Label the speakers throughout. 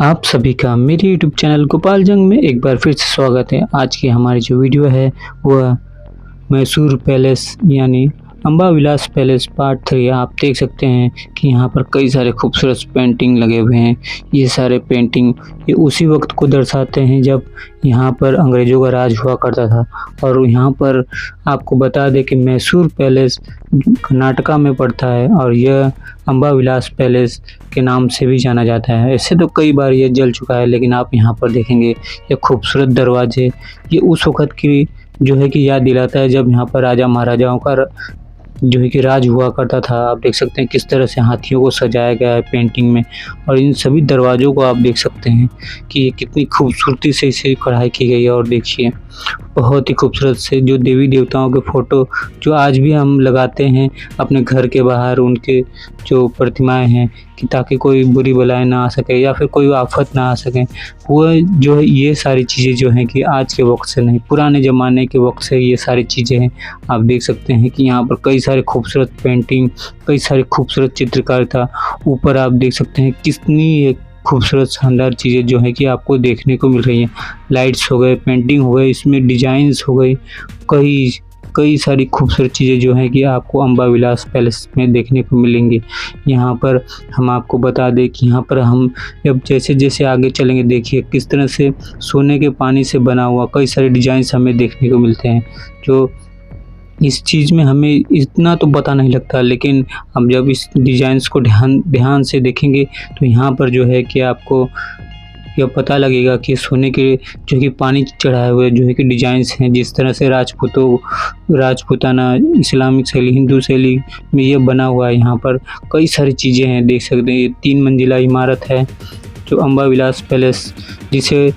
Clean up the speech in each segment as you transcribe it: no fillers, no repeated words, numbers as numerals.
Speaker 1: आप सभी का मेरे यूट्यूब चैनल गोपाल जंग में एक बार फिर से स्वागत है। आज की हमारी जो वीडियो है वह मैसूर पैलेस यानी अम्बा विलास पैलेस पार्ट 3। आप देख सकते हैं कि यहाँ पर कई सारे खूबसूरत पेंटिंग लगे हुए हैं। ये सारे पेंटिंग ये उसी वक्त को दर्शाते हैं जब यहाँ पर अंग्रेज़ों का राज हुआ करता था। और यहाँ पर आपको बता दें कि मैसूर पैलेस कर्नाटका में पड़ता है और यह अम्बा विलास पैलेस के नाम से भी जाना जाता है। ऐसे तो कई बार ये जल चुका है, लेकिन आप यहाँ पर देखेंगे ये खूबसूरत दरवाजे ये उस वक़्त की जो है कि याद दिलाता है जब यहाँ पर राजा महाराजाओं का जो है कि राज हुआ करता था। आप देख सकते हैं किस तरह से हाथियों को सजाया गया है पेंटिंग में, और इन सभी दरवाज़ों को आप देख सकते हैं कि ये कितनी खूबसूरती से इसे कढ़ाई की गई है। और देखिए बहुत ही खूबसूरत से जो देवी देवताओं के फ़ोटो जो आज भी हम लगाते हैं अपने घर के बाहर, उनके जो प्रतिमाएं हैं कि ताकि कोई बुरी बलाएं ना आ सके या फिर कोई आफत ना आ सके, वो जो है ये सारी चीज़ें जो हैं कि आज के वक्त से नहीं, पुराने ज़माने के वक्त से ये सारी चीज़ें हैं। आप देख सकते हैं कि यहाँ पर कई सारे खूबसूरत पेंटिंग, कई सारी खूबसूरत चित्रकारिता, ऊपर आप देख सकते हैं कितनी खूबसूरत शानदार चीज़ें जो है कि आपको देखने को मिल रही हैं। लाइट्स हो गए, पेंटिंग हो गए, इसमें डिजाइन्स हो गई, कई सारी खूबसूरत चीज़ें जो हैं कि आपको अम्बा विलास पैलेस में देखने को मिलेंगी। यहाँ पर हम आपको बता दें कि यहाँ पर हम जब जैसे आगे चलेंगे, देखिए किस तरह से सोने के पानी से बना हुआ कई सारे डिजाइन्स हमें देखने को मिलते हैं। जो इस चीज़ में हमें इतना तो पता नहीं लगता, लेकिन हम जब इस डिज़ाइंस को ध्यान से देखेंगे तो यहाँ पर जो है कि आपको यह पता लगेगा कि सोने के जो कि पानी चढ़ाए हुए जो है कि डिज़ाइंस हैं। जिस तरह से राजपूताना, इस्लामिक शैली, हिंदू शैली में ये बना हुआ है। यहाँ पर कई सारी चीज़ें हैं, देख सकते हैं। ये 3 मंजिला इमारत है जो अम्बा विलास पैलेस, जिसे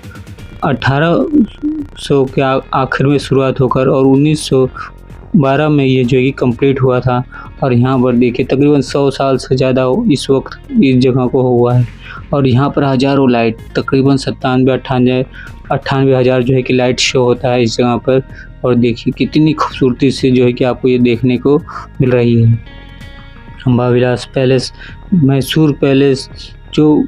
Speaker 1: 1800 के आखिर में शुरुआत होकर और 1912 में ये जो है कि कंप्लीट हुआ था। और यहाँ पर देखिए तकरीबन 100 साल से ज़्यादा इस वक्त इस जगह को हुआ है। और यहाँ पर हज़ारों लाइट, तकरीबन 97-98 हज़ार जो है कि लाइट शो होता है इस जगह पर। और देखिए कितनी खूबसूरती से जो है कि आपको ये देखने को मिल रही है। अम्बा विलास पैलेस, मैसूर पैलेस जो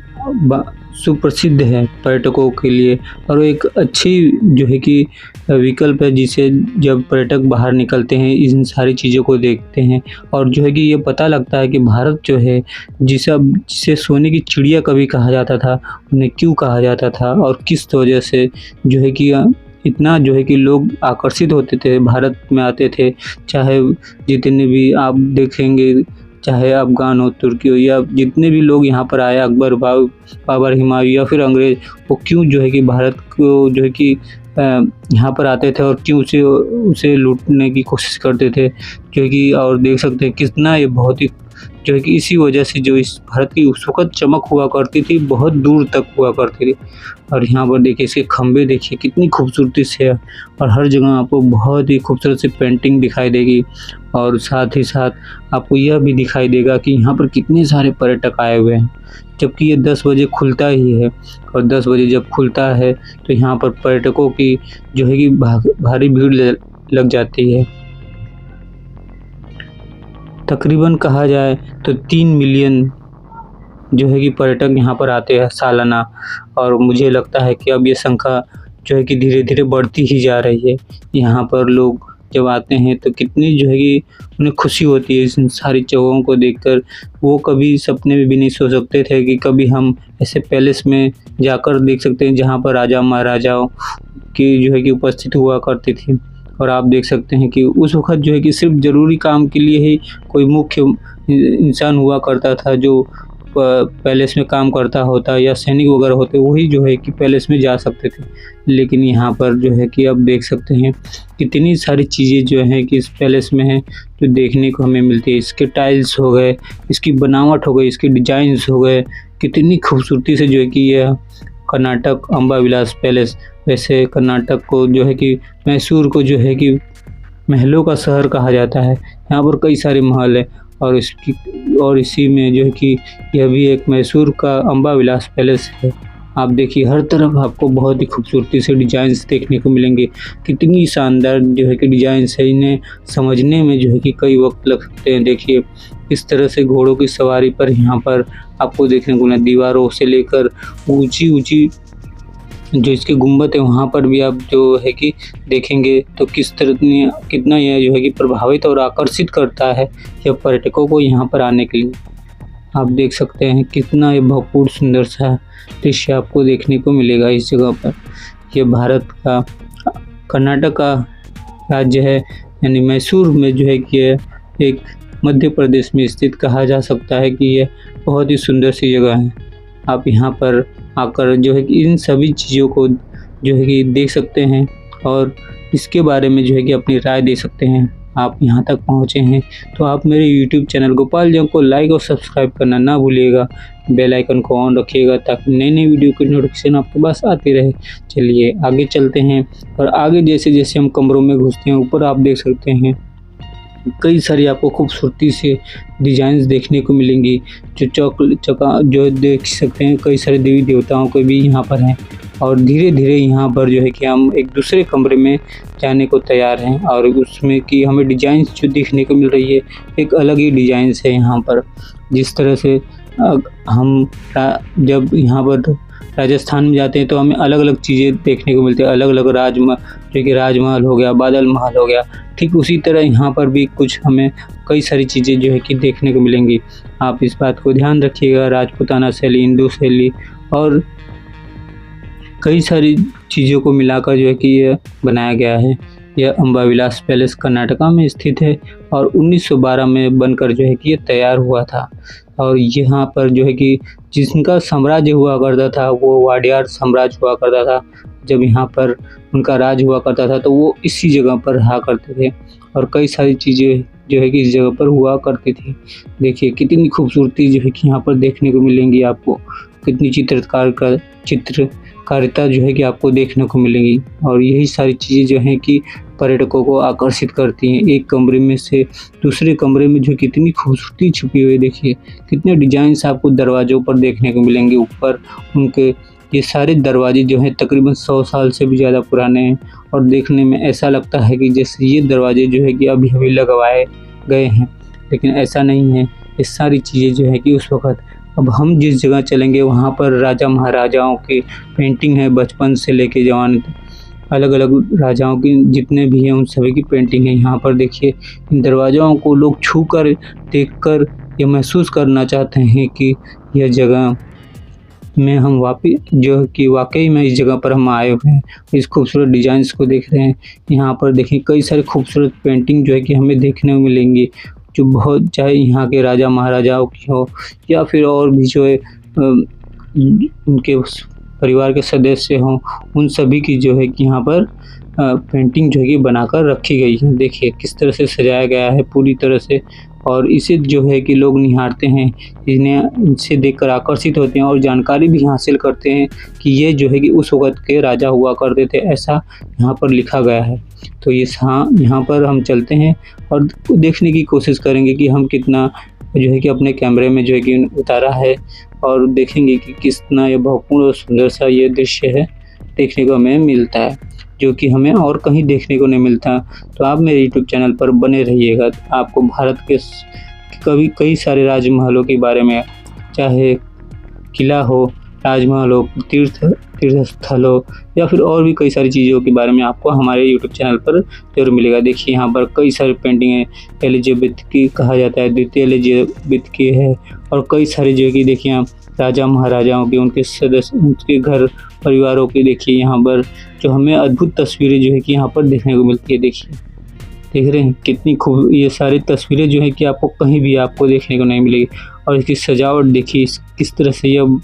Speaker 1: सुप्रसिद्ध है पर्यटकों के लिए, और एक अच्छी जो है कि विकल्प है जिसे जब पर्यटक बाहर निकलते हैं इन सारी चीज़ों को देखते हैं और जो है कि ये पता लगता है कि भारत जो है जिसे सोने की चिड़िया कभी कहा जाता था, उन्हें क्यों कहा जाता था और किस वजह से जो है कि इतना जो है कि लोग आकर्षित होते थे, भारत में आते थे। चाहे जितने भी आप देखेंगे, चाहे अफ़गान हो, तुर्की हो, या जितने भी लोग यहाँ पर आए, अकबर, बाबर, हुमायूं या फिर अंग्रेज़, वो क्यों जो है कि भारत को जो है कि यहाँ पर आते थे और क्यों उसे लूटने की कोशिश करते थे जो है कि। और देख सकते हैं कितना ये बहुत ही जो है कि इसी वजह से जो इस भारत की उस वक़्त चमक हुआ करती थी, बहुत दूर तक हुआ करती थी। और यहाँ पर देखिए इसके खंभे देखिए कितनी खूबसूरती से है, और हर जगह आपको बहुत ही खूबसूरत सी पेंटिंग दिखाई देगी। और साथ ही साथ आपको यह भी दिखाई देगा कि यहाँ पर कितने सारे पर्यटक आए हुए हैं, जबकि ये 10 बजे खुलता ही है। और 10 बजे जब खुलता है तो यहाँ पर पर्यटकों की जो है कि भारी भीड़ लग जाती है। तकरीबन कहा जाए तो 3 मिलियन जो है कि पर्यटक यहाँ पर आते हैं सालाना। और मुझे लगता है कि अब ये संख्या जो है कि धीरे धीरे बढ़ती ही जा रही है। यहाँ पर लोग जब आते हैं तो कितनी जो है कि उन्हें खुशी होती है इन सारी जगहों को देखकर। वो कभी सपने में भी नहीं सोच सकते थे कि कभी हम ऐसे पैलेस में जाकर देख सकते हैं जहाँ पर राजा महाराजाओं की जो है कि उपस्थित हुआ करती थी। और आप देख सकते हैं कि उस वक़्त जो है कि सिर्फ ज़रूरी काम के लिए ही कोई मुख्य इंसान हुआ करता था जो पैलेस में काम करता होता, या सैनिक वगैरह होते, वही जो है कि पैलेस में जा सकते थे। लेकिन यहाँ पर जो है कि अब देख सकते हैं कितनी सारी चीज़ें जो हैं कि इस पैलेस में हैं जो देखने को हमें मिलती है। इसके टाइल्स हो गए, इसकी बनावट हो गई, इसके डिज़ाइंस हो गए, कितनी खूबसूरती से जो है कि यह कर्नाटक अम्बा विलास पैलेस, वैसे कर्नाटक को जो है कि मैसूर को जो है कि महलों का शहर कहा जाता है। यहाँ पर कई सारे महल हैं और इसी में जो है कि यह भी एक मैसूर का अम्बा विलास पैलेस है। आप देखिए हर तरफ आपको बहुत ही खूबसूरती से डिज़ाइंस देखने को मिलेंगे। कितनी शानदार जो है कि डिज़ाइंस है, इन्हें समझने में जो है कि कई वक्त लग सकते हैं। देखिए इस तरह से घोड़ों की सवारी पर यहाँ पर आपको देखने को मिला। दीवारों से लेकर ऊंची ऊंची जो इसके गुंबद है वहाँ पर भी आप जो है कि देखेंगे तो कितना यह जो है कि प्रभावित और आकर्षित करता है यह पर्यटकों को यहाँ पर आने के लिए। आप देख सकते हैं कितना ये भरपूर सुंदर सा दृश्य आपको देखने को मिलेगा इस जगह पर। यह भारत का कर्नाटक का राज्य है, यानी मैसूर में जो है कि एक मध्य प्रदेश में स्थित कहा जा सकता है कि यह बहुत ही सुंदर सी जगह है। आप यहाँ पर आकर जो है कि इन सभी चीज़ों को जो है कि देख सकते हैं और इसके बारे में जो है कि अपनी राय दे सकते हैं। आप यहाँ तक पहुँचे हैं तो आप मेरे YouTube चैनल गोपाल जंग को लाइक और सब्सक्राइब करना ना भूलिएगा। बेल आइकन को ऑन रखिएगा ताकि नई नई वीडियो की नोटिफिकेशन आपके पास आती रहे। चलिए आगे चलते हैं और आगे जैसे जैसे हम कमरों में घुसते हैं ऊपर आप देख सकते हैं कई सारी आपको खूबसूरती से डिजाइन्स देखने को मिलेंगी। जो देख सकते हैं कई सारे देवी देवताओं के भी यहाँ पर हैं और धीरे धीरे यहाँ पर जो है कि हम एक दूसरे कमरे में जाने को तैयार हैं और उसमें कि हमें डिजाइन्स जो देखने को मिल रही है एक अलग ही डिजाइन्स है यहाँ पर। जिस तरह से हम जब यहाँ पर राजस्थान में जाते हैं तो हमें अलग अलग चीज़ें देखने को मिलती है, अलग अलग जो कि राजमहल हो गया, बादल महल हो गया। ठीक उसी तरह यहाँ पर भी कुछ हमें कई सारी चीज़ें जो है कि देखने को मिलेंगी। आप इस बात को ध्यान रखिएगा। राजपूताना शैली, हिंदू शैली और कई सारी चीज़ों को मिलाकर जो है कि यह बनाया गया है। यह अम्बाविलास पैलेस कर्नाटका में स्थित है और 1912 में बनकर जो है कि ये तैयार हुआ था। और यहाँ पर जो है कि जिनका साम्राज्य हुआ करता था वो वाडियार साम्राज्य हुआ करता था। जब यहाँ पर उनका राज हुआ करता था तो वो इसी जगह पर रहा करते थे और कई सारी चीज़ें जो है कि इस जगह पर हुआ करती थी। देखिए कितनी खूबसूरती जो है कि यहाँ पर देखने को मिलेंगी आपको, कितनी चित्रकारिता जो है कि आपको देखने को मिलेगी। और यही सारी चीज़ें जो हैं कि पर्यटकों को आकर्षित करती हैं। एक कमरे में से दूसरे कमरे में जो कितनी खूबसूरती छुपी हुई है, देखिए कितने डिजाइन्स आपको दरवाज़ों पर देखने को मिलेंगे। ऊपर उनके ये सारे दरवाजे जो हैं तकरीबन 100 साल से भी ज़्यादा पुराने हैं और देखने में ऐसा लगता है कि जैसे ये दरवाजे जो है कि अभी अभी लगवाए गए हैं, लेकिन ऐसा नहीं है। ये सारी चीज़ें जो है कि उस वक़्त, अब हम जिस जगह चलेंगे वहाँ पर राजा महाराजाओं की पेंटिंग है, बचपन से लेके जवान अलग अलग राजाओं की जितने भी हैं उन सभी की पेंटिंग है। यहाँ पर देखिए इन दरवाज़ों को लोग छू कर देख कर ये महसूस करना चाहते हैं कि यह जगह में हम वाकई में इस जगह पर हम आए हुए हैं। इस खूबसूरत डिज़ाइंस को देख रहे हैं। यहाँ पर देखिए कई सारे खूबसूरत पेंटिंग जो है कि हमें देखने को मिलेंगी, जो बहुत चाहे यहाँ के राजा महाराजाओं की हो या फिर और भी जो है उनके परिवार के सदस्य हों, उन सभी की जो है कि यहाँ पर पेंटिंग जो है कि बनाकर रखी गई है। देखिए किस तरह से सजाया गया है पूरी तरह से, और इसे जो है कि लोग निहारते हैं, इनसे देखकर आकर्षित होते हैं और जानकारी भी हासिल करते हैं कि ये जो है कि उस वक़्त के राजा हुआ करते थे, ऐसा यहाँ पर लिखा गया है। तो यहाँ पर हम चलते हैं और देखने की कोशिश करेंगे कि हम कितना जो है कि अपने कैमरे में जो है कि उतारा है और देखेंगे कि कितना ये भरपूर और सुंदर सा ये दृश्य है देखने को हमें मिलता है, जो कि हमें और कहीं देखने को नहीं मिलता। तो आप मेरे YouTube चैनल पर बने रहिएगा। आपको भारत के कई सारे राजमहलों के बारे में, चाहे किला हो, राजमहल हो, तीर्थ स्थल हो या फिर और भी कई सारी चीज़ों के बारे में आपको हमारे YouTube चैनल पर जरूर मिलेगा। देखिए यहाँ पर कई सारी पेंटिंग है, एलिजाबेथ की कहा जाता है, द्वितीय एलिजाबेथ की है और कई सारी जो कि देखिए आप राजा महाराजाओं की, उनके सदस्य, उनके घर परिवारों की देखिए यहाँ पर जो हमें अद्भुत तस्वीरें जो है कि यहाँ पर देखने को मिलती है। देखिए देख रहे हैं कितनी खूब ये सारी तस्वीरें जो है कि आपको कहीं भी आपको देखने को नहीं मिलेगी। और इसकी सजावट देखिए किस तरह से यह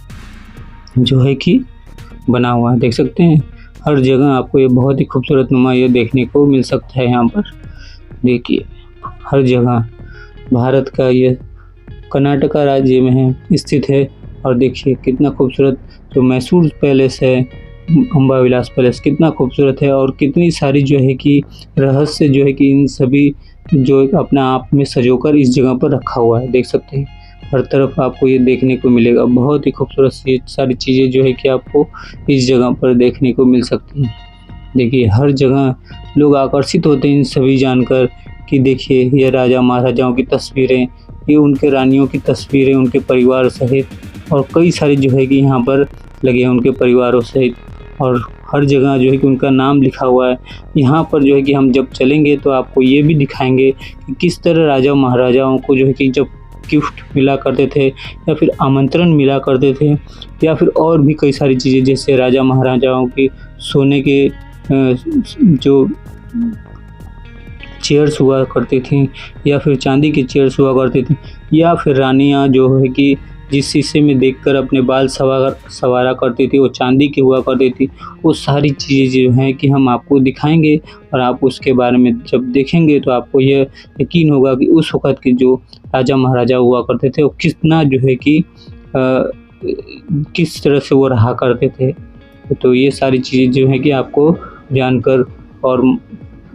Speaker 1: जो है कि बना हुआ है, देख सकते हैं। हर जगह आपको ये बहुत ही खूबसूरत नुमा ये देखने को मिल सकता है। यहाँ पर देखिए हर जगह भारत का ये कर्नाटका राज्य में है स्थित है। और देखिए कितना खूबसूरत जो मैसूर पैलेस है, अम्बाविलास पैलेस कितना खूबसूरत है और कितनी सारी जो है कि रहस्य जो है कि इन सभी जो अपने आप में सजोकर इस जगह पर रखा हुआ है, देख सकते हैं। हर तरफ आपको ये देखने को मिलेगा, बहुत ही खूबसूरत सारी चीज़ें जो है कि आपको इस जगह पर देखने को मिल सकती हैं। देखिए हर जगह लोग आकर्षित होते हैं इन सभी जानकर कि देखिए ये राजा महाराजाओं की तस्वीरें ये उनके रानियों की तस्वीरें उनके परिवार सहित और कई सारे जो है कि यहाँ पर लगे हैं उनके परिवारों सहित, और हर जगह जो है कि उनका नाम लिखा हुआ है। यहाँ पर जो है कि हम जब चलेंगे तो आपको ये भी दिखाएंगे कि किस तरह राजा महाराजाओं को जो है कि जब गिफ्ट मिला करते थे या फिर आमंत्रण मिला करते थे, या फिर और भी कई सारी चीज़ें, जैसे राजा महाराजाओं की सोने के जो चेयर्स हुआ करती थी या फिर चांदी की चेयर्स हुआ करती थी, या फिर रानियाँ जो है कि जिस शीशे में देखकर अपने बाल संवारा करती थी वो चांदी की हुआ करती थी। वो सारी चीज़ें जो हैं कि हम आपको दिखाएंगे, और आप उसके बारे में जब देखेंगे तो आपको यह यकीन होगा कि उस वक़्त के जो राजा महाराजा हुआ करते थे वो कितना जो है कि किस तरह से वो रहा करते थे। तो ये सारी चीज़ें जो हैं कि आपको जानकर और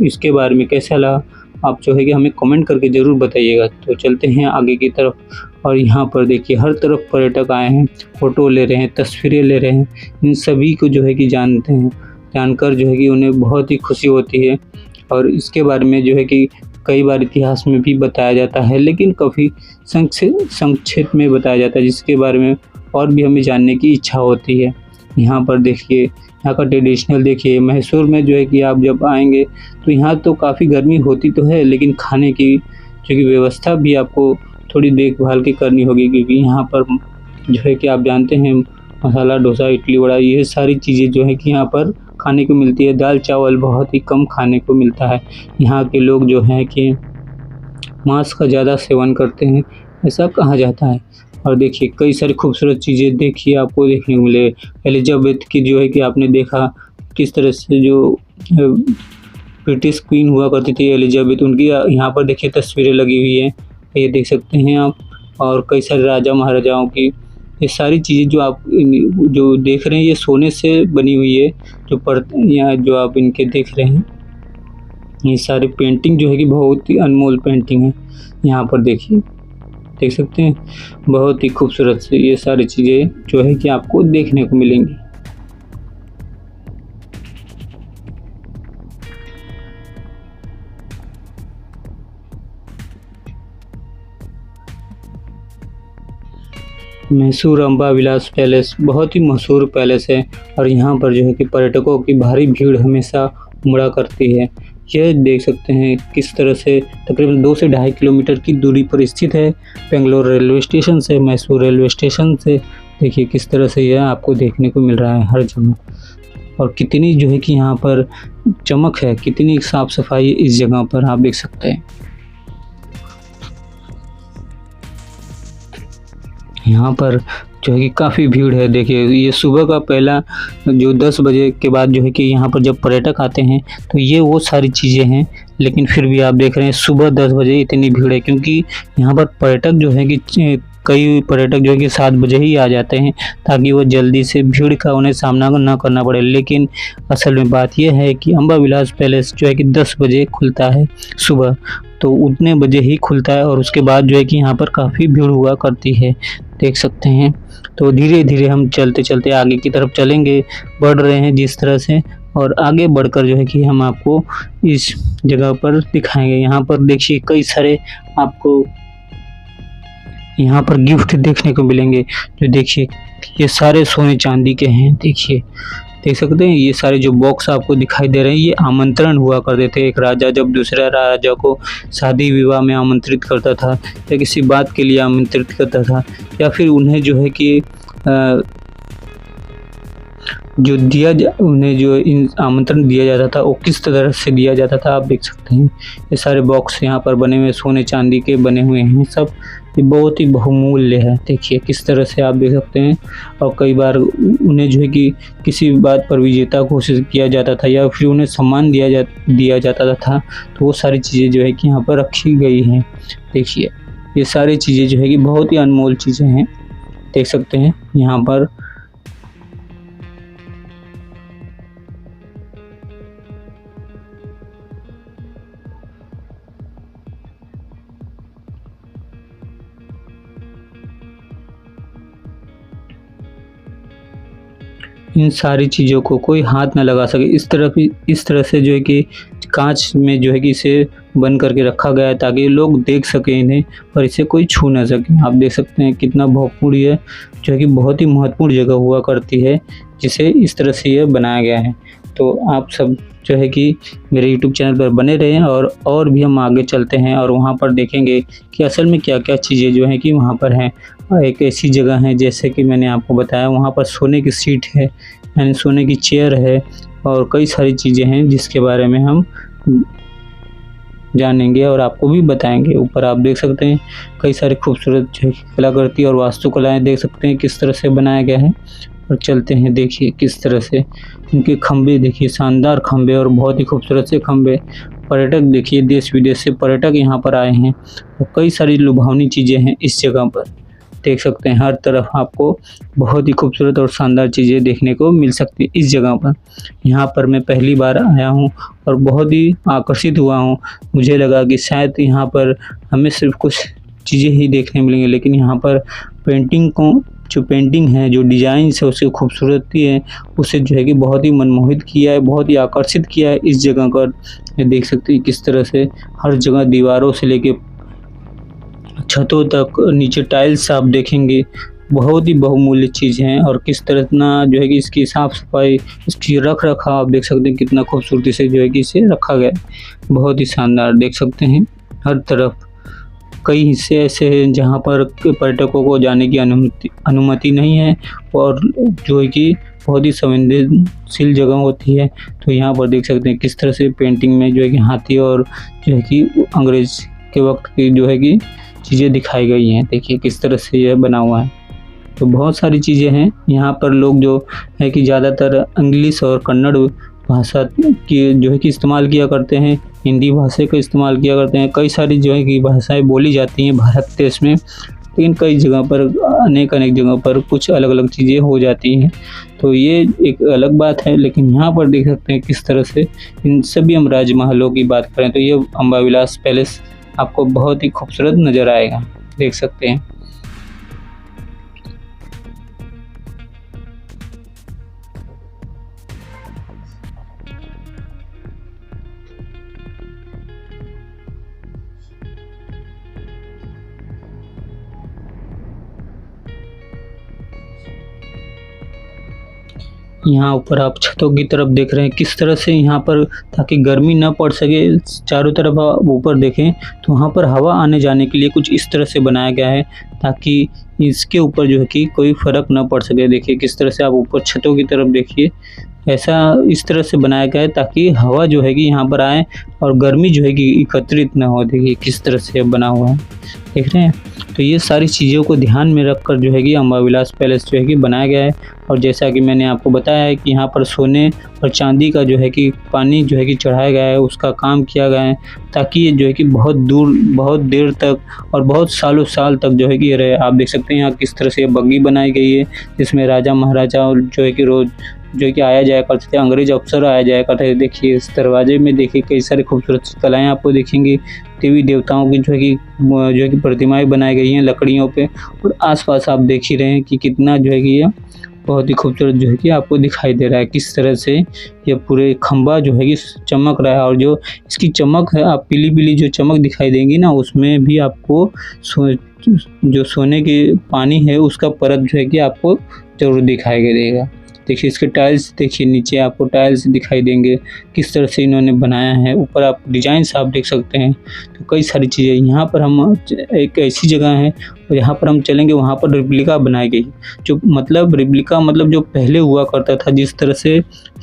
Speaker 1: इसके बारे में कैसा लगा, आप जो है कि हमें कमेंट करके ज़रूर बताइएगा। तो चलते हैं आगे की तरफ, और यहाँ पर देखिए हर तरफ पर्यटक आए हैं, फ़ोटो ले रहे हैं, तस्वीरें ले रहे हैं। इन सभी को जो है कि जानते हैं, जानकर जो है कि उन्हें बहुत ही खुशी होती है। और इसके बारे में जो है कि कई बार इतिहास में भी बताया जाता है, लेकिन काफ़ी संक्षेप में बताया जाता है, जिसके बारे में और भी हमें जानने की इच्छा होती है। यहाँ पर देखिए यहाँ का ट्रेडिशनल देखिए, मैसूर में जो है कि आप जब आएँगे तो यहाँ तो काफ़ी गर्मी होती तो है, लेकिन खाने की जो कि व्यवस्था भी आपको थोड़ी देखभाल की करनी होगी, क्योंकि यहाँ पर जो है कि आप जानते हैं मसाला डोसा, इडली वड़ा, ये सारी चीज़ें जो है कि यहाँ पर खाने को मिलती है। दाल चावल बहुत ही कम खाने को मिलता है। यहाँ के लोग जो हैं कि मांस का ज़्यादा सेवन करते हैं, ऐसा कहा जाता है। और देखिए कई सारी खूबसूरत चीज़ें देखिए आपको देखने को मिले। एलिज़ाबेथ की जो है कि आपने देखा किस तरह से जो ब्रिटिश क्वीन हुआ करती थी एलिज़ाबेथ, उनकी यहाँ पर देखिए तस्वीरें लगी हुई हैं, ये देख सकते हैं आप। और कई सारे राजा महाराजाओं की ये सारी चीज़ें जो आप जो देख रहे हैं ये सोने से बनी हुई है। जो यहाँ जो आप इनके देख रहे हैं ये सारी पेंटिंग जो है कि बहुत ही अनमोल पेंटिंग है। यहाँ पर देखिए देख सकते हैं बहुत ही खूबसूरत से ये सारी चीज़ें जो है कि आपको देखने को मिलेंगी। मैसूर अम्बा विलास पैलेस बहुत ही मशहूर पैलेस है, और यहाँ पर जो है कि पर्यटकों की भारी भीड़ हमेशा उमड़ा करती है। यह देख सकते हैं किस तरह से तकरीबन 2 से ढाई किलोमीटर की दूरी पर स्थित है बेंगलोर रेलवे स्टेशन से, मैसूर रेलवे स्टेशन से। देखिए किस तरह से यह आपको देखने को मिल रहा है हर जगह, और कितनी जो है कि यहाँ पर चमक है, कितनी साफ़ सफाई है इस जगह पर, आप देख सकते हैं। यहाँ पर जो है कि काफ़ी भीड़ है। देखिए ये सुबह का पहला जो 10 बजे के बाद जो है कि यहाँ पर जब पर्यटक आते हैं तो ये वो सारी चीज़ें हैं, लेकिन फिर भी आप देख रहे हैं सुबह 10 बजे इतनी भीड़ है, क्योंकि यहाँ पर पर्यटक जो है कि कई पर्यटक जो है कि 7 बजे ही आ जाते हैं, ताकि वो जल्दी से भीड़ का उन्हें सामना ना करना पड़े। लेकिन असल में बात यह है कि अम्बा विलास पैलेस जो है कि 10 बजे खुलता है सुबह, तो उतने बजे ही खुलता है, और उसके बाद जो है कि यहाँ पर काफ़ी भीड़ हुआ करती है, देख सकते हैं। तो धीरे धीरे हम चलते चलते आगे की तरफ चलेंगे, बढ़ रहे हैं जिस तरह से, और आगे बढ़कर जो है कि हम आपको इस जगह पर दिखाएंगे। यहाँ पर देखिए कई सारे आपको यहाँ पर गिफ्ट देखने को मिलेंगे, जो देखिए ये सारे सोने चांदी के हैं। देखिए देख सकते हैं ये सारे जो बॉक्स आपको दिखाई दे रहे हैं ये आमंत्रण हुआ करते थे। एक राजा जब दूसरा राजा को शादी विवाह में आमंत्रित करता था, या किसी बात के लिए आमंत्रित करता था, या फिर उन्हें जो है कि उन्हें जो आमंत्रण दिया जाता था वो किस तरह से दिया जाता था, आप देख सकते हैं। ये सारे बॉक्स यहाँ पर बने हुए सोने चांदी के बने हुए हैं सब, ये बहुत ही बहुमूल्य है। देखिए किस तरह से आप देख सकते हैं, और कई बार उन्हें जो है कि किसी बात पर विजेता घोषित किया जाता था, या फिर उन्हें सम्मान दिया जाता था, तो वो सारी चीज़ें जो है कि यहाँ पर रखी गई हैं। देखिए ये सारी चीज़ें जो है कि बहुत ही अनमोल चीज़ें हैं, देख सकते हैं यहाँ पर। इन सारी चीज़ों को कोई हाथ ना लगा सके। इस तरह से जो है कि कांच में जो है कि इसे बंद करके रखा गया है ताकि लोग देख सकें इन्हें, पर इसे कोई छू ना सके। आप देख सकते हैं कितना भव्यपूर्ण ये जो है कि बहुत ही महत्वपूर्ण जगह हुआ करती है, जिसे इस तरह से यह बनाया गया है। तो आप सब जो है कि मेरे यूट्यूब चैनल पर बने रहें और भी हम आगे चलते हैं और वहाँ पर देखेंगे कि असल में क्या-क्या चीज़ें जो हैं कि वहाँ पर हैं। एक ऐसी जगह है जैसे कि मैंने आपको बताया, वहाँ पर सोने की सीट है, यानी सोने की चेयर है और कई सारी चीज़ें हैं जिसके बारे में हम जानेंगे और आपको भी बताएंगे। ऊपर आप देख सकते हैं कई सारी खूबसूरत जो है कलाकृति और वास्तुकलाएँ देख सकते हैं किस तरह से बनाया गया है। और चलते हैं, देखिए किस तरह से इनके खंभे, देखिए शानदार खंभे और बहुत ही खूबसूरत से खंभे। पर्यटक देखिए देश विदेश से पर्यटक यहाँ पर आए हैं और कई सारी लुभावनी चीज़ें हैं इस जगह पर। देख सकते हैं हर तरफ आपको बहुत ही खूबसूरत और शानदार चीज़ें देखने को मिल सकती है इस जगह पर। यहाँ पर मैं पहली बार आया हूँ और बहुत ही आकर्षित हुआ हूँ। मुझे लगा कि शायद यहाँ पर हमें सिर्फ कुछ चीज़ें ही देखने मिलेंगी, लेकिन यहाँ पर जो पेंटिंग है, जो डिज़ाइन है, उसकी खूबसूरती है, उसे जो है कि बहुत ही मनमोहित किया है, बहुत ही आकर्षित किया है इस जगह पर। ये देख सकते हैं किस तरह से हर जगह दीवारों से लेके छतों तक, नीचे टाइल्स आप देखेंगे, बहुत ही बहुमूल्य चीज़ हैं और किस तरह ना जो है कि इसकी साफ़ सफाई, इसकी रख रखाव आप देख सकते हैं कितना खूबसूरती से जो है कि इसे रखा गया है। बहुत ही शानदार देख सकते हैं हर तरफ। कई हिस्से ऐसे हैं जहाँ पर पर्यटकों को जाने की अनुमति नहीं है और जो है कि बहुत ही संवेदनशील जगह होती है। तो यहाँ पर देख सकते हैं किस तरह से पेंटिंग में जो है कि हाथी और जो है कि अंग्रेज के वक्त की जो है कि चीज़ें दिखाई गई हैं। देखिए किस तरह से यह बना हुआ है। तो बहुत सारी चीज़ें हैं यहाँ पर। लोग जो है कि ज़्यादातर इंग्लिश और कन्नड़ भाषा की जो है कि इस्तेमाल किया करते हैं, हिंदी भाषा का इस्तेमाल किया करते हैं। कई सारी जो है कि भाषाएं बोली जाती हैं भारत देश में, लेकिन कई जगह पर अनेक जगह पर कुछ अलग अलग चीज़ें हो जाती हैं। तो ये एक अलग बात है, लेकिन यहाँ पर देख सकते हैं किस तरह से इन सभी हम राजमहलों की बात करें तो ये अम्बा विलास पैलेस आपको बहुत ही खूबसूरत नज़र आएगा। देख सकते हैं। यहाँ ऊपर आप छतों की तरफ देख रहे हैं किस तरह से यहाँ पर, ताकि गर्मी ना पड़ सके, चारों तरफ आप ऊपर देखें तो वहाँ पर हवा आने जाने के लिए कुछ इस तरह से बनाया गया है ताकि इसके ऊपर जो है कि कोई फ़र्क ना पड़ सके। देखिए किस तरह से आप ऊपर छतों की तरफ देखिए, ऐसा इस तरह से बनाया गया है ताकि हवा जो है कि यहाँ पर आए और गर्मी जो है कि एकत्रित ना हो। देखिए किस तरह से बना हुआ है, देख रहे हैं। तो ये सारी चीज़ों को ध्यान में रखकर जो है कि अम्बा विलास पैलेस जो है कि बनाया गया है। और जैसा कि मैंने आपको बताया है कि यहाँ पर सोने और चांदी का जो है कि पानी जो है कि चढ़ाया गया है, उसका काम किया गया है ताकि ये जो है कि बहुत दूर, बहुत देर तक और बहुत सालों साल तक जो है कि ये रहे। आप देख सकते हैं यहाँ किस तरह से बग्गी बनाई गई है जिसमें राजा महाराजा जो है कि रोज़ जो है कि आया जाया करते थे, अंग्रेज अफसर आया जाया करते थे। देखिए इस दरवाजे में देखिए कई सारी खूबसूरत कलाएँ आपको दिखेंगी। देवी देवताओं की जो है कि प्रतिमाएं बनाई गई हैं लकड़ियों पे, और आसपास आप देख ही रहे हैं कि कितना जो है कि ये बहुत ही खूबसूरत जो है कि आपको दिखाई दे रहा है। किस तरह से ये पूरे खंभा जो है कि चमक रहा है, और जो इसकी चमक है, आप पीली जो चमक दिखाई देंगी ना, उसमें भी आपको जो सोने के पानी है उसका परत जो है कि आपको ज़रूर दिखाई देगा। देखिए इसके टाइल्स, देखिए नीचे आपको टाइल्स दिखाई देंगे किस तरह से इन्होंने बनाया है। ऊपर आप डिजाइन आप देख सकते हैं। तो कई सारी चीज़ें यहाँ पर हम, एक ऐसी जगह है और यहाँ पर हम चलेंगे, वहाँ पर रेप्लिका बनाई गई, जो मतलब रेप्लिका मतलब जो पहले हुआ करता था, जिस तरह से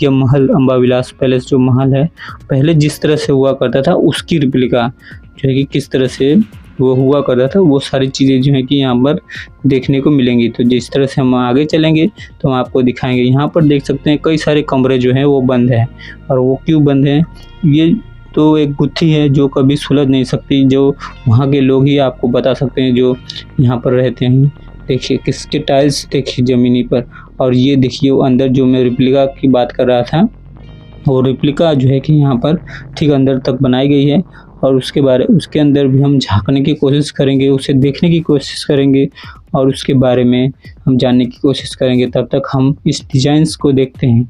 Speaker 1: यह महल अम्बा विलास पैलेस जो महल है पहले जिस तरह से हुआ करता था उसकी रेप्लिका जो है कि किस तरह से वो हुआ करता था, वो सारी चीज़ें जो है कि यहाँ पर देखने को मिलेंगी। तो जिस तरह से हम आगे चलेंगे तो हम आपको दिखाएंगे। यहाँ पर देख सकते हैं कई सारे कमरे जो हैं वो बंद हैं, और वो क्यों बंद हैं, ये तो एक गुत्थी है जो कभी सुलझ नहीं सकती, जो वहाँ के लोग ही आपको बता सकते हैं जो यहाँ पर रहते हैं। देखिए किसके टाइल्स देखिए ज़मीनी पर, और ये देखिए वो अंदर जो मैं रेप्लिका की बात कर रहा था, वो रेप्लिका जो है कि यहाँ पर ठीक अंदर तक बनाई गई है। और उसके अंदर भी हम झांकने की कोशिश करेंगे, उसे देखने की कोशिश करेंगे और उसके बारे में हम जानने की कोशिश करेंगे। तब तक हम इस डिज़ाइंस को देखते हैं।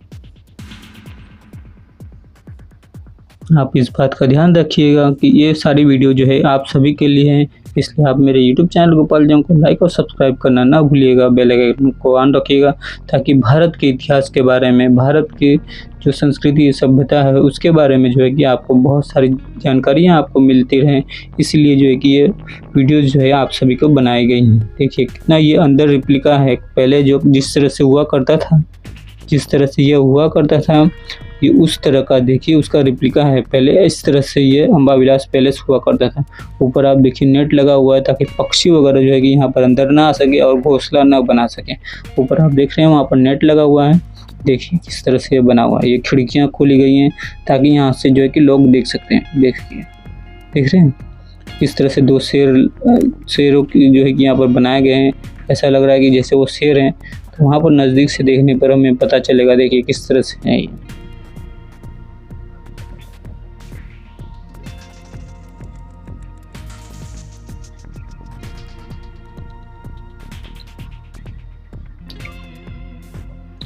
Speaker 1: आप इस बात का ध्यान रखिएगा कि ये सारी वीडियो जो है आप सभी के लिए हैं, इसलिए आप मेरे यूट्यूब चैनल गोपाल जंग को लाइक और सब्सक्राइब करना ना भूलिएगा। बेल आइकन को ऑन रखिएगा ताकि भारत के इतिहास के बारे में, भारत की जो संस्कृति सभ्यता है उसके बारे में जो है कि आपको बहुत सारी जानकारियाँ आपको मिलती रहें। इसलिए जो है कि ये वीडियोज़ जो है आप सभी को बनाई गई हैं। देखिए कितना ये अंदर रेप्लिका है। पहले जो जिस तरह से हुआ करता था, जिस तरह से ये हुआ करता था, ये उस तरह का देखिए उसका रेप्लिका है। पहले इस तरह से ये अम्बा विलास पैलेस हुआ करता था। ऊपर आप देखिए नेट लगा हुआ है ताकि पक्षी वगैरह जो है कि यहाँ पर अंदर ना आ सके और घोंसला ना बना सके। ऊपर आप देख रहे हैं वहाँ पर नेट लगा हुआ है। देखिए किस तरह से ये बना हुआ है। ये खिड़कियाँ खोली गई हैं ताकि यहाँ से जो है कि लोग देख सकते हैं। देखिए देख रहे हैं किस तरह से दो शेरों की जो है कि यहाँ पर बनाए गए हैं। ऐसा लग रहा है कि जैसे वो शेर हैं। तो वहाँ पर नज़दीक से देखने पर हमें पता चलेगा। देखिए किस तरह से है ये।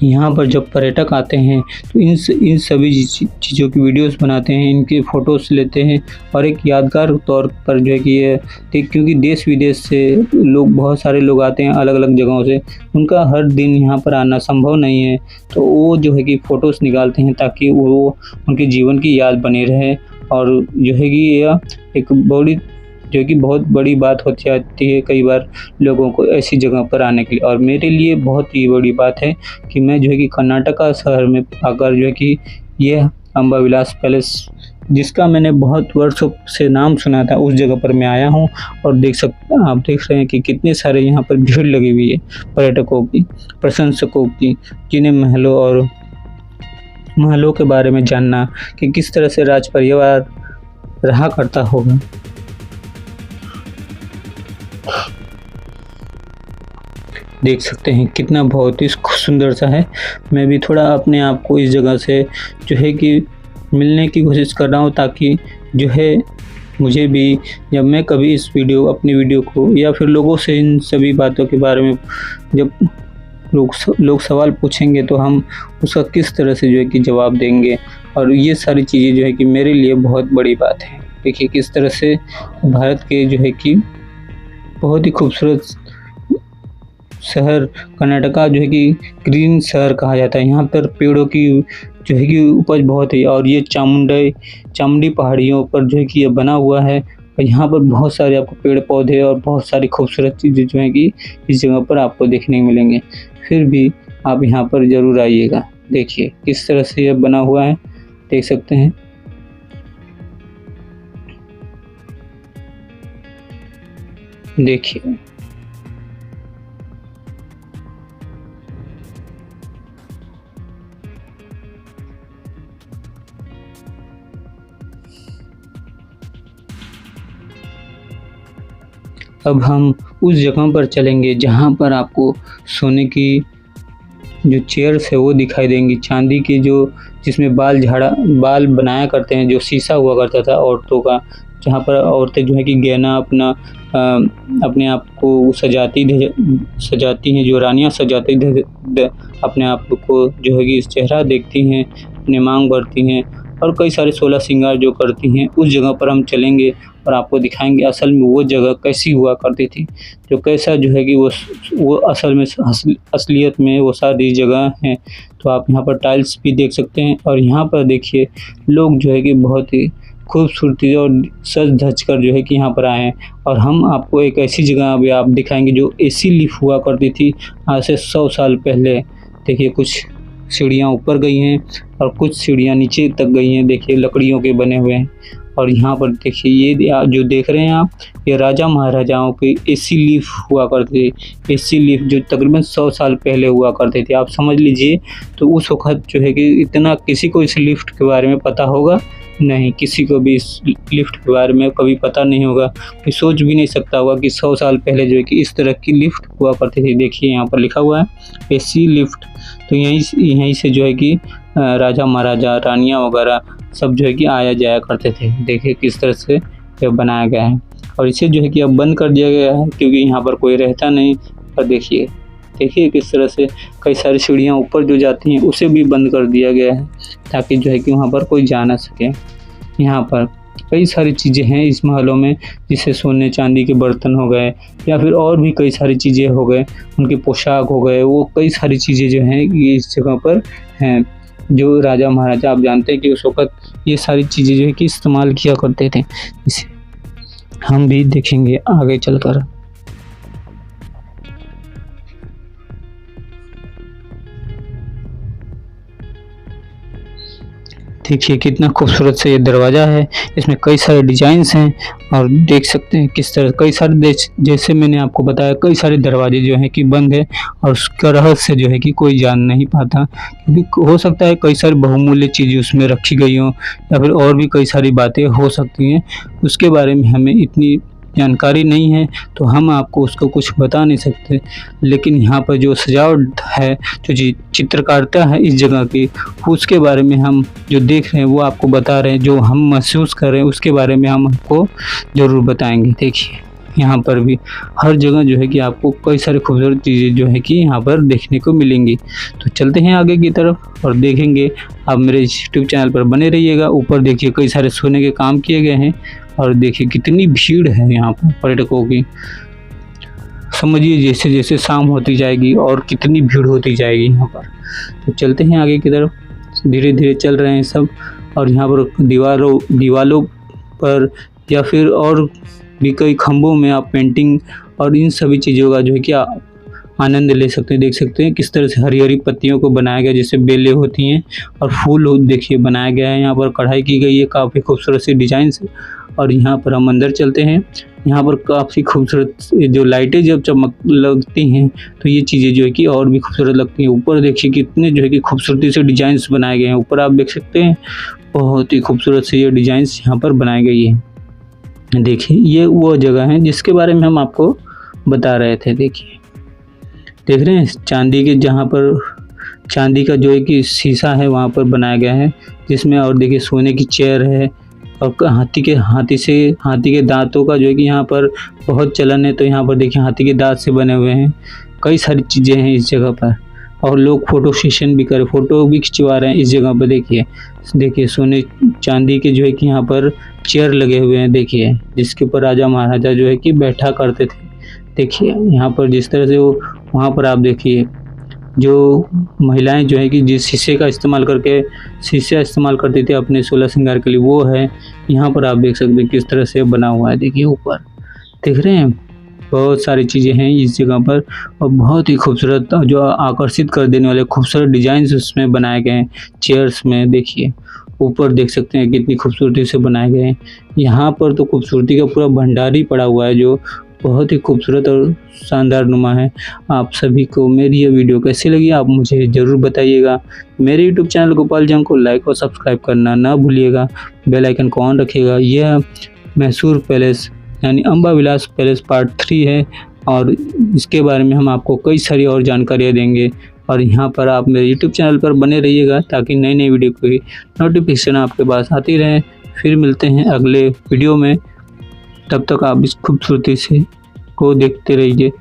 Speaker 1: यहाँ पर जब पर्यटक आते हैं तो इन सभी चीज़ों की वीडियोस बनाते हैं, इनके फ़ोटोज़ लेते हैं और एक यादगार तौर पर जो है कि ये क्योंकि देश विदेश से लोग, बहुत सारे लोग आते हैं अलग अलग जगहों से, उनका हर दिन यहाँ पर आना संभव नहीं है। तो वो जो है कि फ़ोटोज़ निकालते हैं ताकि वो उनके जीवन की याद बनी रहे। और जो है कि यह एक बहुत बड़ी बात होती जाती है कई बार लोगों को ऐसी जगह पर आने के लिए। और मेरे लिए बहुत ही बड़ी बात है कि मैं जो है कि कर्नाटका शहर में आकर जो है कि ये अम्बा विलास पैलेस, जिसका मैंने बहुत वर्षों से नाम सुना था, उस जगह पर मैं आया हूँ। और आप देख रहे हैं कि कितने सारे यहाँ पर भीड़ लगी हुई है पर्यटकों की, प्रशंसकों की, जिन्हें महलों के बारे में जानना कि किस तरह से राज परिवार रहा करता होगा। देख सकते हैं कितना बहुत ही सुंदर सा है। मैं भी थोड़ा अपने आप को इस जगह से जो है कि मिलने की कोशिश कर रहा हूँ ताकि जो है मुझे भी, जब मैं कभी अपनी वीडियो को या फिर लोगों से इन सभी बातों के बारे में जब लोग सवाल पूछेंगे तो हम उसका किस तरह से जो है कि जवाब देंगे। और ये सारी चीज़ें जो है कि मेरे लिए बहुत बड़ी बात है। देखिए किस तरह से भारत के जो है कि बहुत ही खूबसूरत शहर कर्नाटका जो है कि ग्रीन शहर कहा जाता है। यहाँ पर पेड़ों की जो है कि उपज बहुत है। और ये चामुंडी पहाड़ियों पर जो है कि ये बना हुआ है। और यहाँ पर बहुत सारे आपको पेड़ पौधे और बहुत सारी खूबसूरत चीज़ें जो है कि इस जगह पर आपको देखने को मिलेंगे। फिर भी आप यहाँ पर ज़रूर आइएगा। देखिए किस तरह से यह बना हुआ है, देख सकते हैं। देखिए अब हम उस जगह पर चलेंगे जहाँ पर आपको सोने की जो चेयर्स है वो दिखाई देंगी, चांदी की जिसमें बाल बनाया करते हैं, जो शीशा हुआ करता था औरतों का, जहाँ पर औरतें जो है कि गहना अपने आप को सजाती हैं, जो रानियाँ सजाती अपने आप को जो है कि चेहरा देखती हैं, अपने मांग भरती हैं और कई सारे 16 श्रृंगार जो करती हैं। उस जगह पर हम चलेंगे और आपको दिखाएंगे असल में वो जगह कैसी हुआ करती थी, जो कैसा जो है कि वो असल में असलियत में वो सारी जगह हैं। तो आप यहाँ पर टाइल्स भी देख सकते हैं। और यहाँ पर देखिए लोग जो है कि बहुत ही खूबसूरती और सज धज कर जो है कि यहाँ पर आए हैं। और हम आपको एक ऐसी जगह अभी आप दिखाएंगे जो एसी लिफ्ट हुआ करती थी आज से 100 साल पहले। देखिए कुछ सीढ़ियाँ ऊपर गई हैं और कुछ सीढ़ियाँ नीचे तक गई हैं। देखिए लकड़ियों के बने हुए हैं। और यहाँ पर देखिए ये जो देख रहे हैं आप, ये राजा महाराजाओं के एसी लिफ्ट हुआ करते थे। एसी लिफ्ट जो तकरीबन 100 साल पहले हुआ करते थे, आप समझ लीजिए। तो उस वक्त जो है कि इतना किसी को इस लिफ्ट के बारे में पता होगा नहीं, किसी को भी इस लिफ्ट के बारे में कभी पता नहीं होगा। कोई सोच भी नहीं सकता होगा कि 100 साल पहले जो है कि इस तरह की लिफ्ट हुआ करती थी। देखिए यहाँ पर लिखा हुआ है एसी लिफ्ट। तो यहीं से जो है कि राजा महाराजा रानियाँ वगैरह सब जो है कि आया जाया करते थे। देखिए किस तरह से यह बनाया गया है और इसे जो है कि अब बंद कर दिया गया है क्योंकि यहाँ पर कोई रहता नहीं। और देखिए किस तरह से कई सारी सीढ़ियाँ ऊपर जो जाती हैं उसे भी बंद कर दिया गया है ताकि जो है कि वहाँ पर कोई जा ना सके। यहाँ पर कई सारी चीज़ें हैं इस महलों में, जिसे सोने चांदी के बर्तन हो गए या फिर और भी कई सारी चीज़ें हो गए, उनके पोशाक हो गए, वो कई सारी चीज़ें जो हैं ये इस जगह पर हैं। जो राजा महाराजा आप जानते हैं कि उस वक़्त ये सारी चीज़ें जो है कि इस्तेमाल किया करते थे। इसे हम भी देखेंगे आगे चलकर। देखिए कितना खूबसूरत से ये दरवाज़ा है, इसमें कई सारे डिजाइन्स हैं और देख सकते हैं किस तरह कई सारे जैसे मैंने आपको बताया कई सारे दरवाजे जो हैं कि बंद है और उसका रहस्य जो है कि कोई जान नहीं पाता, क्योंकि हो सकता है कई सारी बहुमूल्य चीज़ें उसमें रखी गई हों या फिर और भी कई सारी बातें हो सकती हैं। उसके बारे में हमें इतनी जानकारी नहीं है तो हम आपको उसको कुछ बता नहीं सकते, लेकिन यहाँ पर जो सजावट है, जो चित्रकारिता है इस जगह की, उसके बारे में हम जो देख रहे हैं वो आपको बता रहे हैं, जो हम महसूस कर रहे हैं उसके बारे में हम आपको ज़रूर बताएंगे। देखिए यहाँ पर भी हर जगह जो है कि आपको कई सारी खूबसूरत चीज़ें जो है कि यहाँ पर देखने को मिलेंगी। तो चलते हैं आगे की तरफ और देखेंगे। आप मेरे यूट्यूब चैनल पर बने रहिएगा। ऊपर देखिए कई सारे सोने के काम किए गए हैं और देखिए कितनी भीड़ है यहाँ पर पर्यटकों की। समझिए जैसे जैसे शाम होती जाएगी और कितनी भीड़ होती जाएगी यहाँ पर। तो चलते हैं आगे की तरफ, धीरे धीरे चल रहे हैं सब। और यहाँ पर दीवारों पर या फिर और भी कई खंभों में आप पेंटिंग और इन सभी चीज़ों का जो है कि आनंद ले सकते हैं। देख सकते हैं किस तरह से हरी हरी पत्तियों को बनाया गया, जैसे बेलें होती हैं, और फूल देखिए बनाया गया है। यहाँ पर कढ़ाई की गई है, काफ़ी खूबसूरत सी डिजाइन से। और यहाँ पर हम अंदर चलते हैं। यहाँ पर काफ़ी खूबसूरत जो लाइटें जब चमक लगती हैं तो ये चीज़ें जो है कि और भी खूबसूरत लगती हैं। ऊपर देखिए कितने जो है कि खूबसूरती से डिजाइंस बनाए गए हैं। ऊपर आप देख सकते हैं बहुत ही खूबसूरत से ये डिजाइंस यहाँ पर बनाई गई है। देखिए ये वो जगह है जिसके बारे में हम आपको बता रहे थे। देखिए देख रहे हैं चांदी के, जहाँ पर चांदी का जो है कि शीशा है वहाँ पर बनाया गया है, जिसमें और देखिए सोने की चेयर है और हाथी के दांतों का जो है कि यहाँ पर बहुत चलन है। तो यहाँ पर देखिए हाथी के दांत से बने हुए हैं, कई सारी चीज़ें हैं इस जगह पर। और लोग फ़ोटो सेशन भी कर फ़ोटो भी खिंचवा रहे हैं इस जगह पर। देखिए सोने चांदी के जो है कि यहाँ पर चेयर लगे हुए हैं, देखिए जिसके ऊपर राजा महाराजा जो है कि बैठा करते थे। देखिए यहाँ पर जिस तरह से वो वहाँ पर आप देखिए जो महिलाएं जो है कि जिस शीशा इस्तेमाल करती थी अपने 16 श्रृंगार के लिए, वो है। यहाँ पर आप देख सकते हैं किस तरह से बना हुआ है। देखिए ऊपर देख रहे हैं बहुत सारी चीज़ें हैं इस जगह पर और बहुत ही खूबसूरत जो आकर्षित कर देने वाले खूबसूरत डिजाइन उसमें बनाए गए हैं चेयर्स में। देखिए ऊपर देख सकते हैं कितनी खूबसूरती से बनाए गए हैं। यहाँ पर तो खूबसूरती का पूरा भंडार ही पड़ा हुआ है जो बहुत ही खूबसूरत और शानदार नुमा है। आप सभी को मेरी ये वीडियो कैसी लगी आप मुझे ज़रूर बताइएगा। मेरे यूट्यूब चैनल गोपाल जंग को लाइक और सब्सक्राइब करना ना भूलिएगा, बेल आइकन को ऑन रखिएगा। यह मैसूर पैलेस यानी अम्बा विलास पैलेस पार्ट 3 है और इसके बारे में हम आपको कई सारी और जानकारियाँ देंगे। और यहाँ पर आप मेरे यूट्यूब चैनल पर बने रहिएगा ताकि नई नई वीडियो की नोटिफिकेशन आपके पास आती रहे। फिर मिलते हैं अगले वीडियो में, तब तक आप इस खूबसूरती से को देखते रहिए।